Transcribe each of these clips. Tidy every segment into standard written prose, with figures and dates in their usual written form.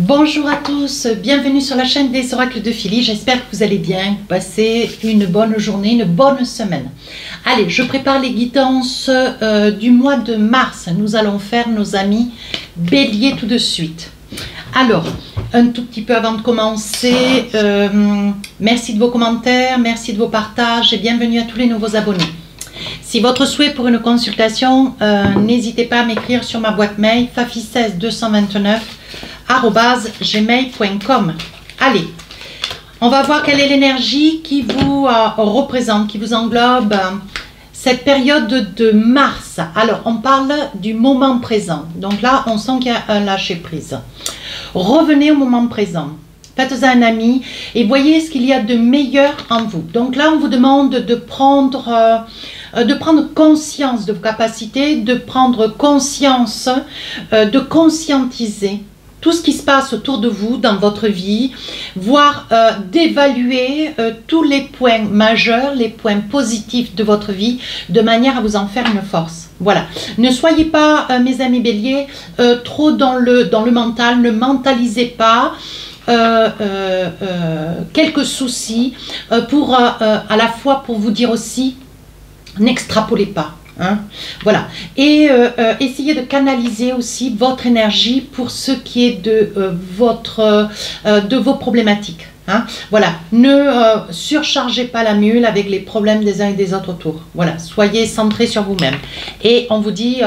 Bonjour à tous, bienvenue sur la chaîne des oracles de Philly. J'espère que vous allez bien, passez une bonne journée, une bonne semaine. Allez, je prépare les guidances du mois de mars. Nous allons faire nos amis bélier tout de suite. Alors, un tout petit peu avant de commencer, merci de vos commentaires, merci de vos partages et bienvenue à tous les nouveaux abonnés. Si votre souhait pour une consultation, n'hésitez pas à m'écrire sur ma boîte mail fafi16229@gmail.com. Allez, on va voir quelle est l'énergie qui vous représente, qui vous englobe cette période de mars. Alors, on parle du moment présent. Donc là, on sent qu'il y a un lâcher-prise. Revenez au moment présent. Faites un ami et voyez ce qu'il y a de meilleur en vous. Donc là, on vous demande de prendre conscience de vos capacités, de prendre conscience, de conscientiser tout ce qui se passe autour de vous dans votre vie, voire d'évaluer tous les points majeurs, les points positifs de votre vie, de manière à vous en faire une force. Voilà. Ne soyez pas, mes amis béliers, trop dans le mental, ne mentalisez pas quelques soucis pour à la fois pour vous dire aussi n'extrapolez pas. Hein, voilà, et essayez de canaliser aussi votre énergie pour ce qui est de vos problématiques. Hein, voilà, ne surchargez pas la mule avec les problèmes des uns et des autres autour. Voilà, soyez centrés sur vous-même. Et on vous dit,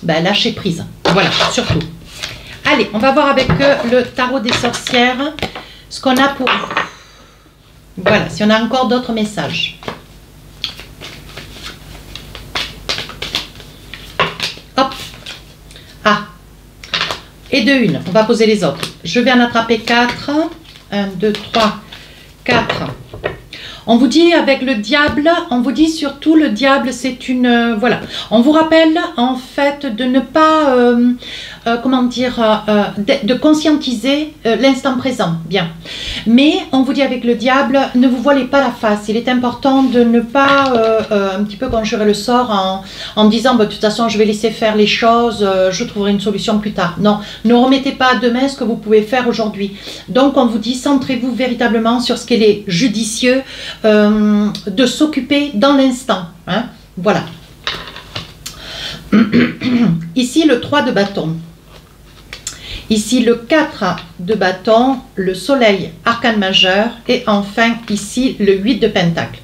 lâchez prise. Voilà, surtout. Allez, on va voir avec le tarot des sorcières ce qu'on a pour vous. Voilà, si on a encore d'autres messages. Hop. Ah. Et de une. On va poser les autres. Je vais en attraper 4. 1, 2, 3, 4. On vous dit avec le diable, on vous dit surtout le diable, c'est une... voilà. On vous rappelle en fait de ne pas... de conscientiser l'instant présent. Bien. Mais on vous dit avec le diable, ne vous voilez pas la face. Il est important de ne pas un petit peu conjurer le sort en disant de toute façon je vais laisser faire les choses, je trouverai une solution plus tard. Non, ne remettez pas à demain ce que vous pouvez faire aujourd'hui. Donc on vous dit centrez-vous véritablement sur ce qu'il est judicieux de s'occuper dans l'instant. Hein, voilà. Ici le 3 de bâton. Ici le 4 de bâton, le soleil, arcane majeur, et enfin ici le 8 de pentacle.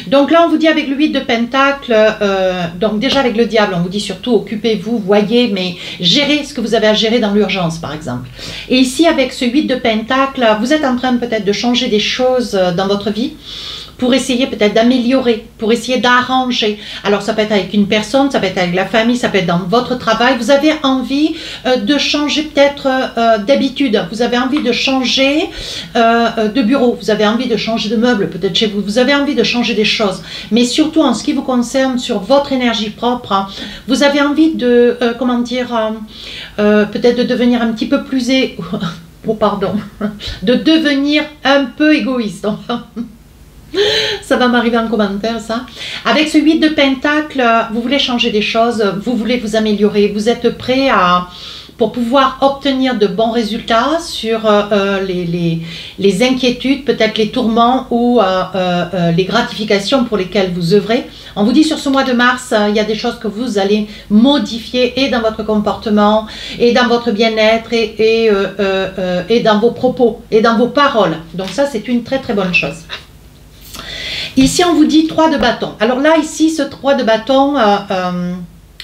Donc là on vous dit avec le 8 de pentacle, donc déjà avec le diable on vous dit surtout occupez-vous, voyez, mais gérez ce que vous avez à gérer dans l'urgence par exemple. Et ici avec ce 8 de pentacle, vous êtes en train peut-être de changer des choses dans votre vie, pour essayer peut-être d'améliorer, pour essayer d'arranger. Alors ça peut être avec une personne, ça peut être avec la famille, ça peut être dans votre travail. Vous avez envie de changer peut-être d'habitude, vous avez envie de changer de bureau, vous avez envie de changer de meuble peut-être chez vous, vous avez envie de changer des choses. Mais surtout en ce qui vous concerne sur votre énergie propre, vous avez envie de, peut-être de devenir un petit peu plus... oh pardon, de devenir un peu égoïste, enfin. Ça va m'arriver en commentaire, ça. Avec ce 8 de pentacle, vous voulez changer des choses, vous voulez vous améliorer, vous êtes prêt pour pouvoir obtenir de bons résultats sur les inquiétudes, peut-être les tourments ou les gratifications pour lesquelles vous œuvrez. On vous dit sur ce mois de mars, il y a des choses que vous allez modifier et dans votre comportement, et dans votre bien-être, et dans vos propos, et dans vos paroles. Donc ça, c'est une très très bonne chose. Ici, on vous dit 3 de bâton. Alors là, ici, ce 3 de bâton,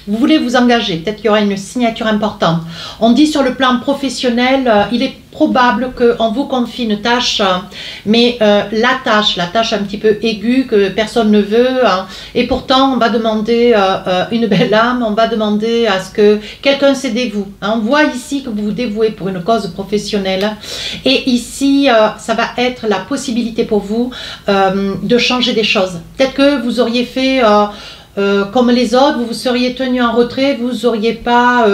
vous voulez vous engager. Peut-être qu'il y aura une signature importante. On dit sur le plan professionnel, il est probable qu'on vous confie une tâche, mais la tâche un petit peu aiguë que personne ne veut, hein, et pourtant on va demander une belle âme, on va demander à ce que quelqu'un se dévoue. Hein. On voit ici que vous vous dévouez pour une cause professionnelle, et ici ça va être la possibilité pour vous de changer des choses. Peut-être que vous auriez fait... comme les autres, vous vous seriez tenu en retrait, vous n'auriez pas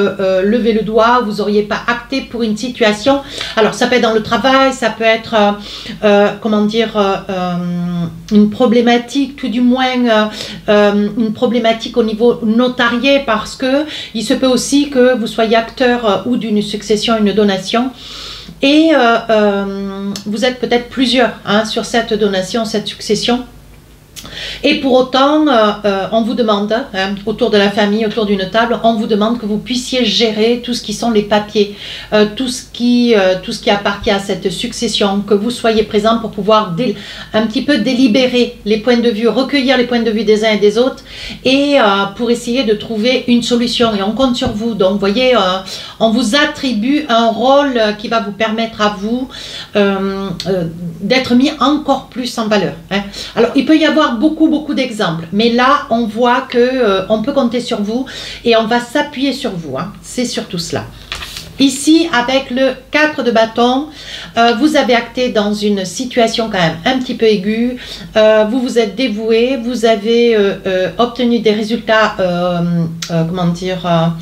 levé le doigt, vous n'auriez pas acté pour une situation. Alors ça peut être dans le travail, ça peut être une problématique, tout du moins une problématique au niveau notarié, parce que il se peut aussi que vous soyez acteur ou d'une succession, une donation. Et vous êtes peut-être plusieurs hein, sur cette donation, cette succession. Et pour autant, on vous demande, hein, autour de la famille, autour d'une table, on vous demande que vous puissiez gérer tout ce qui sont les papiers, tout ce qui appartient à cette succession, que vous soyez présent pour pouvoir un petit peu délibérer les points de vue, recueillir les points de vue des uns et des autres, et pour essayer de trouver une solution. Et on compte sur vous. Donc, vous voyez, on vous attribue un rôle qui va vous permettre à vous d'être mis encore plus en valeur. Hein. Alors, il peut y avoir beaucoup d'exemples, mais là on voit que on peut compter sur vous et on va s'appuyer sur vous, hein. C'est surtout cela. Ici, avec le 4 de bâton, vous avez acté dans une situation quand même un petit peu aiguë, vous vous êtes dévoué, vous avez obtenu des résultats, comment dire,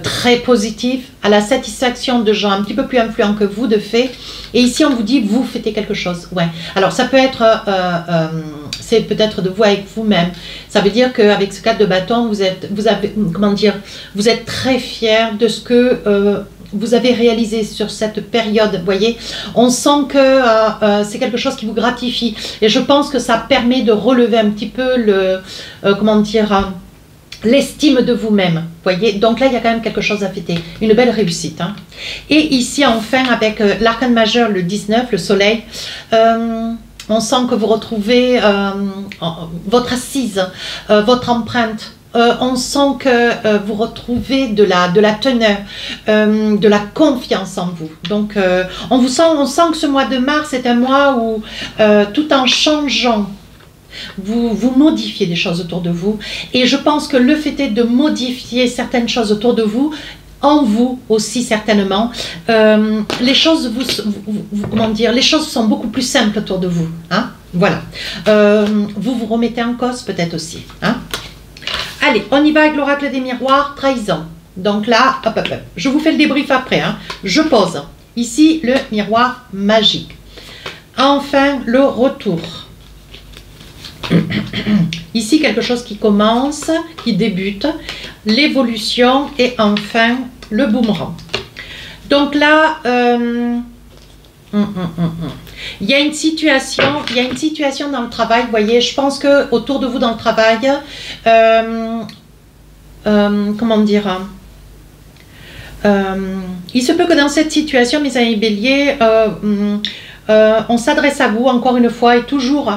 très positifs, à la satisfaction de gens un petit peu plus influents que vous de fait. Et ici, on vous dit, vous fêtez quelque chose. Ouais. Alors, ça peut être, c'est peut-être de vous avec vous-même. Ça veut dire qu'avec ce 4 de bâton, vous avez, comment dire, vous êtes très fier de ce que vous avez réalisé sur cette période, vous voyez, on sent que c'est quelque chose qui vous gratifie, et je pense que ça permet de relever un petit peu le, comment dire, l'estime de vous-même, voyez, donc là il y a quand même quelque chose à fêter, une belle réussite, hein. Et ici enfin avec l'arcane majeur, le 19, le soleil, on sent que vous retrouvez votre assise, votre empreinte. On sent que vous retrouvez de la teneur, de la confiance en vous. Donc, on sent que ce mois de mars est un mois où, tout en changeant, vous modifiez des choses autour de vous. Et je pense que le fait est de modifier certaines choses autour de vous, en vous aussi certainement, les choses comment dire, les choses sont beaucoup plus simples autour de vous. Hein, voilà. Vous vous remettez en cause peut-être aussi. Hein. Allez, on y va avec l'oracle des miroirs, trahison. Donc là, hop, hop, hop. Je vous fais le débrief après. Hein. Je pose ici le miroir magique. Enfin, le retour. Ici, quelque chose qui commence, qui débute, l'évolution et enfin le boomerang. Donc là, il y a une situation, dans le travail, vous voyez, je pense que autour de vous dans le travail, comment dire, il se peut que dans cette situation, mes amis béliers, on s'adresse à vous encore une fois et toujours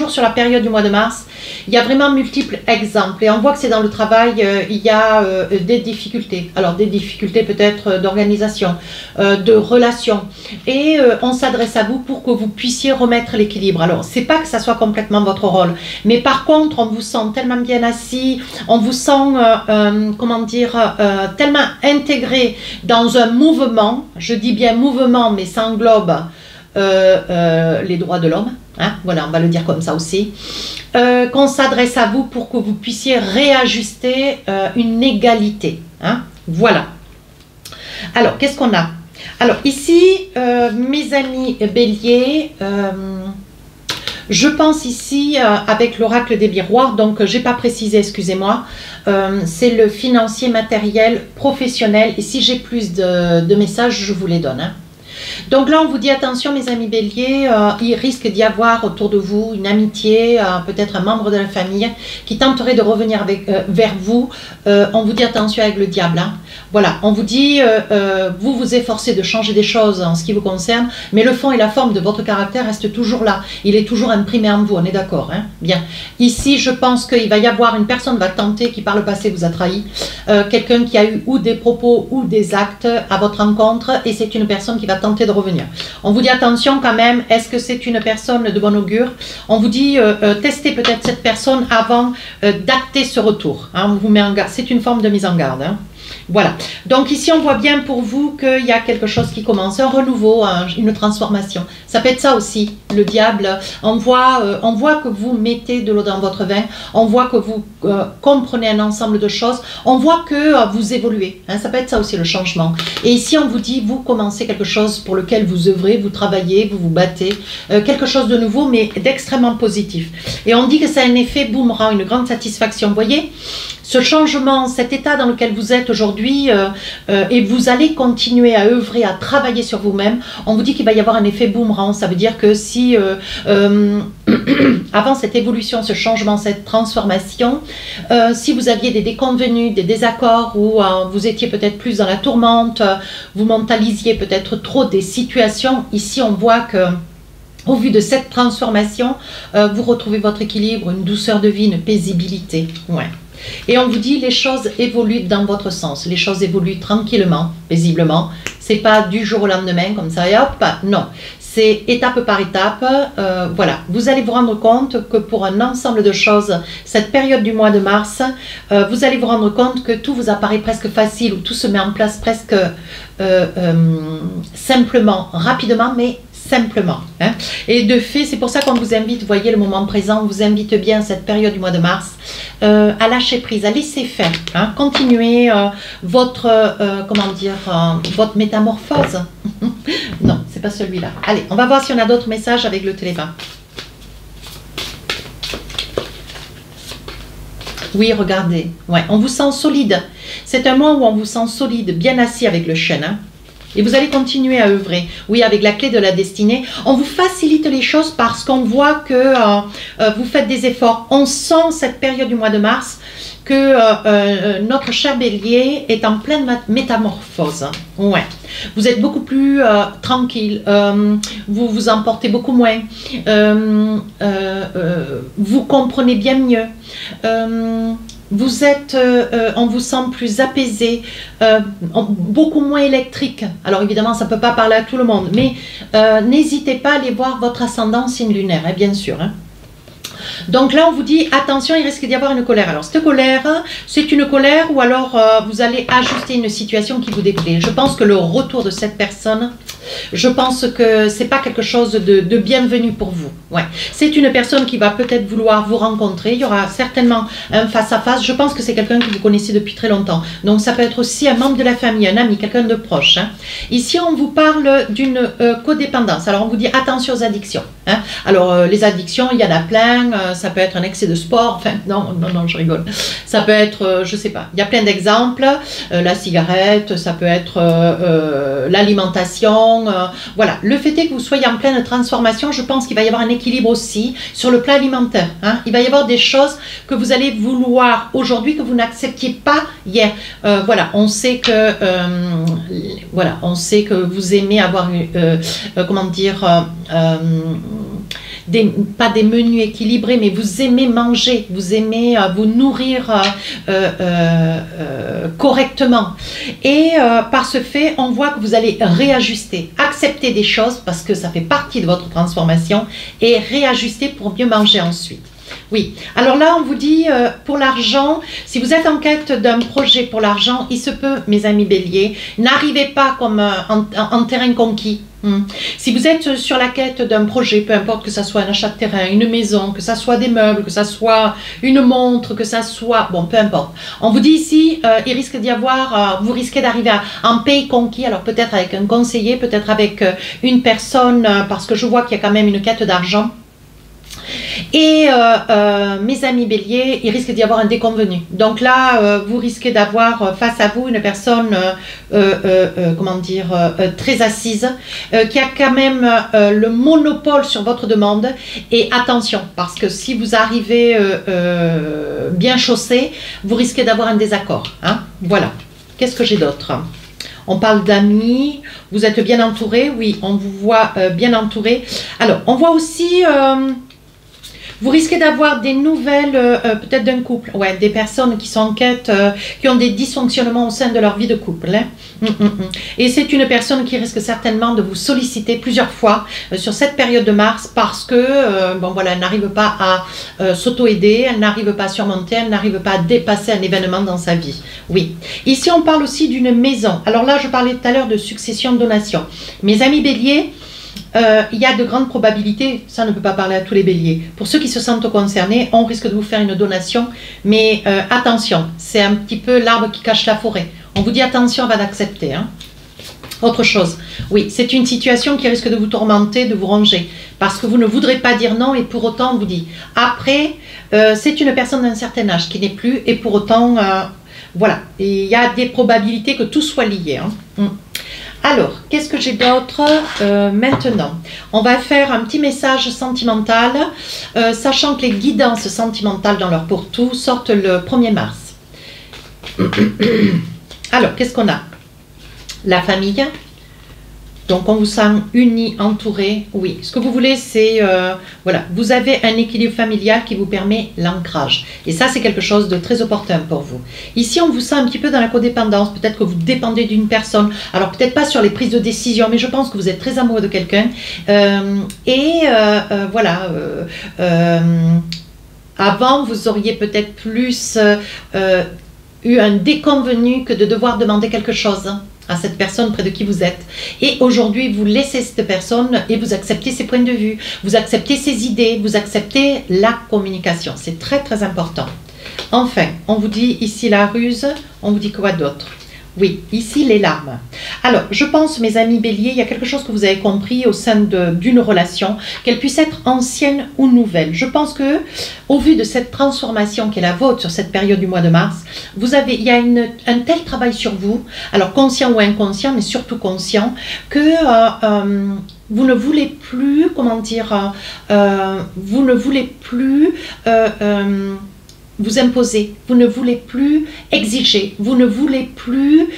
sur la période du mois de mars, il y a vraiment multiples exemples et on voit que c'est dans le travail, il y a des difficultés, alors des difficultés peut-être d'organisation, de relations, et on s'adresse à vous pour que vous puissiez remettre l'équilibre. Alors c'est pas que ça soit complètement votre rôle, mais par contre on vous sent tellement bien assis, on vous sent comment dire, tellement intégré dans un mouvement, je dis bien mouvement mais ça englobe les droits de l'homme, hein, voilà, on va le dire comme ça aussi, qu'on s'adresse à vous pour que vous puissiez réajuster une égalité, hein, voilà. Alors, qu'est-ce qu'on a? Alors, ici, mes amis béliers, je pense ici, avec l'oracle des miroirs, donc j'ai pas précisé, excusez-moi, c'est le financier, matériel, professionnel, et si j'ai plus de messages, je vous les donne, hein. Donc là, on vous dit attention, mes amis béliers, il risque d'y avoir autour de vous une amitié, peut-être un membre de la famille qui tenterait de revenir vers vous. On vous dit attention avec le diable. Hein. Voilà, on vous dit, vous vous efforcez de changer des choses en ce qui vous concerne, mais le fond et la forme de votre caractère restent toujours là. Il est toujours imprimé en vous, on est d'accord, hein? Bien. Ici, je pense qu'il va y avoir une personne va tenter qui par le passé vous a trahi, quelqu'un qui a eu ou des propos ou des actes à votre encontre, et c'est une personne qui va tenter de revenir. On vous dit attention quand même, est-ce que c'est une personne de bon augure? On vous dit testez peut-être cette personne avant d'acter ce retour. Hein, on vous met en garde, c'est une forme de mise en garde. Hein. Voilà, donc ici on voit bien pour vous qu'il y a quelque chose qui commence, un renouveau, une transformation. Ça peut être ça aussi, le diable. On voit que vous mettez de l'eau dans votre vin, on voit que vous comprenez un ensemble de choses, on voit que vous évoluez. Hein, ça peut être ça aussi le changement. Et ici on vous dit, vous commencez quelque chose pour lequel vous œuvrez, vous travaillez, vous vous battez, quelque chose de nouveau mais d'extrêmement positif. Et on dit que ça a un effet boomerang, une grande satisfaction. Vous voyez, ce changement, cet état dans lequel vous êtes aujourd'hui, aujourd'hui et vous allez continuer à œuvrer, à travailler sur vous-même, on vous dit qu'il va y avoir un effet boomerang. Ça veut dire que si avant cette évolution, ce changement, cette transformation, si vous aviez des déconvenus, des désaccords ou vous étiez peut-être plus dans la tourmente, vous mentalisiez peut-être trop des situations, ici on voit que au vu de cette transformation, vous retrouvez votre équilibre, une douceur de vie, une paisibilité. Ouais. Et on vous dit les choses évoluent dans votre sens, les choses évoluent tranquillement, paisiblement. C'est pas du jour au lendemain comme ça et hop, non. C'est étape par étape, voilà. Vous allez vous rendre compte que pour un ensemble de choses, cette période du mois de mars, vous allez vous rendre compte que tout vous apparaît presque facile, ou tout se met en place presque simplement, rapidement, mais simplement. Hein. Et de fait, c'est pour ça qu'on vous invite, vous voyez le moment présent, on vous invite bien cette période du mois de mars à lâcher prise, à laisser faire, hein, continuer votre, comment dire, votre métamorphose. Non, c'est pas celui-là. Allez, on va voir si on a d'autres messages avec le téléphone. Oui, regardez, ouais, on vous sent solide. C'est un mois où on vous sent solide, bien assis avec le chêne, hein. Et vous allez continuer à œuvrer. Oui, avec la clé de la destinée. On vous facilite les choses parce qu'on voit que vous faites des efforts. On sent cette période du mois de mars que notre cher bélier est en pleine métamorphose. Ouais. Vous êtes beaucoup plus tranquille. Vous vous emportez beaucoup moins. Vous comprenez bien mieux. Vous êtes, on vous sent plus apaisé, beaucoup moins électrique. Alors évidemment, ça ne peut pas parler à tout le monde, mais n'hésitez pas à aller voir votre ascendant signe lunaire, hein, bien sûr. Hein. Donc là, on vous dit, attention, il risque d'y avoir une colère. Alors, cette colère, c'est une colère ou alors vous allez ajuster une situation qui vous déplaît. Je pense que le retour de cette personne, je pense que c'est pas quelque chose de bienvenu pour vous. Ouais. C'est une personne qui va peut-être vouloir vous rencontrer. Il y aura certainement un face-à-face. Je pense que c'est quelqu'un que vous connaissez depuis très longtemps. Donc, ça peut être aussi un membre de la famille, un ami, quelqu'un de proche. Hein. Ici, on vous parle d'une codépendance. Alors, on vous dit attention aux addictions. Hein. Alors, les addictions, il y en a plein. Ça peut être un excès de sport, enfin non, je rigole. Ça peut être, je sais pas, il y a plein d'exemples. La cigarette, ça peut être l'alimentation. Voilà, le fait est que vous soyez en pleine transformation, je pense qu'il va y avoir un équilibre aussi sur le plan alimentaire. Hein. Il va y avoir des choses que vous allez vouloir aujourd'hui que vous n'acceptiez pas hier. Voilà, on sait que voilà, on sait que vous aimez avoir comment dire pas des menus équilibrés, mais vous aimez manger, vous aimez vous nourrir correctement. Et par ce fait, on voit que vous allez réajuster, accepter des choses parce que ça fait partie de votre transformation et réajuster pour mieux manger ensuite. Oui, alors là, on vous dit, pour l'argent, si vous êtes en quête d'un projet pour l'argent, il se peut, mes amis béliers, n'arrivez pas comme en terrain conquis. Si vous êtes sur la quête d'un projet, peu importe que ça soit un achat de terrain, une maison, que ça soit des meubles, que ça soit une montre, que ça soit... Bon, peu importe. On vous dit ici, il risque d'y avoir... vous risquez d'arriver en pays conquis, alors peut-être avec un conseiller, peut-être avec une personne, parce que je vois qu'il y a quand même une quête d'argent. Et mes amis béliers, il risque d'y avoir un déconvenu. Donc là, vous risquez d'avoir face à vous une personne, comment dire, très assise, qui a quand même le monopole sur votre demande. Et attention, parce que si vous arrivez bien chaussé, vous risquez d'avoir un désaccord. Hein. Voilà. Qu'est-ce que j'ai d'autre ? On parle d'amis, vous êtes bien entouré, oui, on vous voit bien entouré. Alors, on voit aussi... vous risquez d'avoir des nouvelles, peut-être d'un couple, ouais, des personnes qui sont en quête, qui ont des dysfonctionnements au sein de leur vie de couple. Hein. Et c'est une personne qui risque certainement de vous solliciter plusieurs fois sur cette période de mars parce que, bon voilà, elle n'arrive pas à s'auto-aider, elle n'arrive pas à surmonter, elle n'arrive pas à dépasser un événement dans sa vie. Oui. Ici, on parle aussi d'une maison. Alors là, je parlais tout à l'heure de succession-donation. Mes amis béliers, il y a de grandes probabilités, ça ne peut pas parler à tous les béliers. Pour ceux qui se sentent concernés, on risque de vous faire une donation, mais attention, c'est un petit peu l'arbre qui cache la forêt. On vous dit attention avant d'accepter. Hein. Autre chose, oui, c'est une situation qui risque de vous tourmenter, de vous ronger, parce que vous ne voudrez pas dire non et pour autant on vous dit. Après, c'est une personne d'un certain âge qui n'est plus et pour autant... Voilà, et il y a des probabilités que tout soit lié. Hein. Alors, qu'est-ce que j'ai d'autre maintenant? On va faire un petit message sentimental, sachant que les guidances sentimentales dans leur pour-tout sortent le 1er mars. Alors, qu'est-ce qu'on a? La famille. Donc, on vous sent unis, entourés. Oui, ce que vous voulez, c'est... voilà, vous avez un équilibre familial qui vous permet l'ancrage. Et ça, c'est quelque chose de très opportun pour vous. Ici, on vous sent un petit peu dans la codépendance. Peut-être que vous dépendez d'une personne. Alors, peut-être pas sur les prises de décision, mais je pense que vous êtes très amoureux de quelqu'un. Voilà. Avant, vous auriez peut-être plus eu un déconvenu que de devoir demander quelque chose à cette personne près de qui vous êtes. Et aujourd'hui, vous laissez cette personne et vous acceptez ses points de vue, vous acceptez ses idées, vous acceptez la communication. C'est très très important. Enfin, on vous dit ici la ruse, on vous dit quoi d'autre? Oui, ici les larmes. Alors, je pense, mes amis béliers, il y a quelque chose que vous avez compris au sein d'une relation, qu'elle puisse être ancienne ou nouvelle. Je pense que, au vu de cette transformation qui est la vôtre sur cette période du mois de mars, il y a un tel travail sur vous, alors conscient ou inconscient, mais surtout conscient, que vous ne voulez plus, comment dire, vous ne voulez plus... vous imposer, vous ne voulez plus exiger, vous ne voulez plus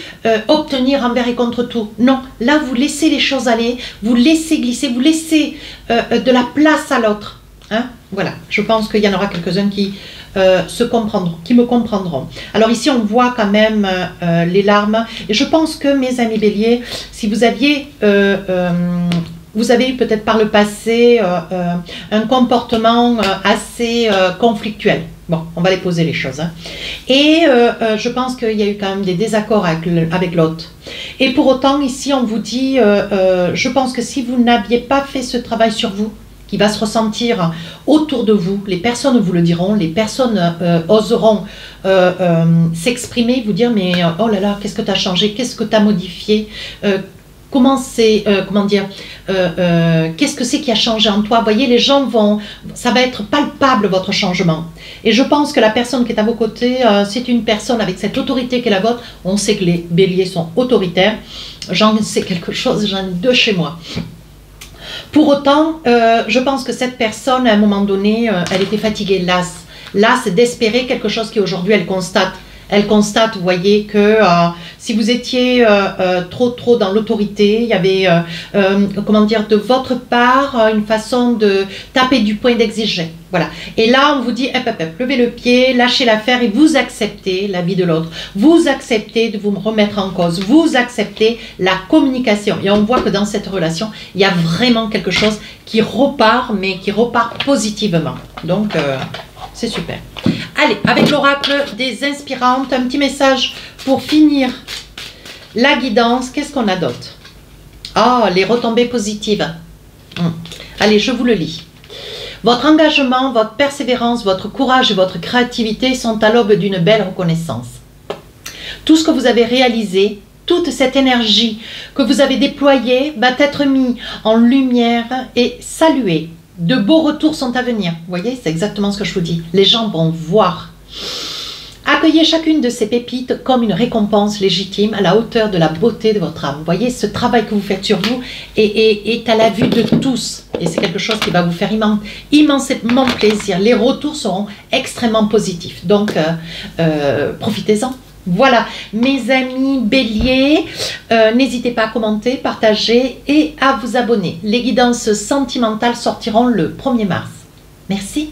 obtenir envers et contre tout. Non, là vous laissez les choses aller, vous laissez glisser, vous laissez de la place à l'autre. Hein? Voilà, je pense qu'il y en aura quelques-uns qui me comprendront. Alors ici on voit quand même les larmes, et je pense que mes amis béliers, si vous aviez... vous avez eu peut-être par le passé un comportement assez conflictuel. Bon, on va les poser les choses. Hein. Et je pense qu'il y a eu quand même des désaccords avec l'autre. Et pour autant, ici, on vous dit, je pense que si vous n'aviez pas fait ce travail sur vous, qui va se ressentir autour de vous, les personnes vous le diront, les personnes oseront s'exprimer, vous dire, mais oh là là, qu'est-ce que tu as changé, qu'est-ce que tu as modifié, comment c'est, comment dire, qu'est-ce que c'est qui a changé en toi? Vous voyez, les gens vont, ça va être palpable votre changement. Et je pense que la personne qui est à vos côtés, c'est une personne avec cette autorité qui est la vôtre. On sait que les béliers sont autoritaires. J'en sais quelque chose, j'en ai deux chez moi. Pour autant, je pense que cette personne, à un moment donné, elle était fatiguée, lasse d'espérer quelque chose qui aujourd'hui elle constate. Elle constate, vous voyez, que si vous étiez trop dans l'autorité, il y avait, comment dire, de votre part, une façon de taper du poing, d'exiger. Voilà. Et là, on vous dit, levez le pied, lâchez l'affaire et vous acceptez la vie de l'autre. Vous acceptez de vous remettre en cause. Vous acceptez la communication. Et on voit que dans cette relation, il y a vraiment quelque chose qui repart, mais qui repart positivement. Donc, c'est super. Allez, avec l'oracle des inspirantes, un petit message pour finir la guidance. Qu'est-ce qu'on a d'autre? Ah, les retombées positives. Allez, je vous le lis. Votre engagement, votre persévérance, votre courage et votre créativité sont à l'aube d'une belle reconnaissance. Tout ce que vous avez réalisé, toute cette énergie que vous avez déployée va être mis en lumière et saluée. De beaux retours sont à venir. Vous voyez, c'est exactement ce que je vous dis. Les gens vont voir. Accueillez chacune de ces pépites comme une récompense légitime à la hauteur de la beauté de votre âme. Vous voyez, ce travail que vous faites sur vous est à la vue de tous. Et c'est quelque chose qui va vous faire immensément plaisir. Les retours seront extrêmement positifs. Donc, profitez-en. Voilà, mes amis béliers, n'hésitez pas à commenter, partager et à vous abonner. Les guidances sentimentales sortiront le 1er mars. Merci.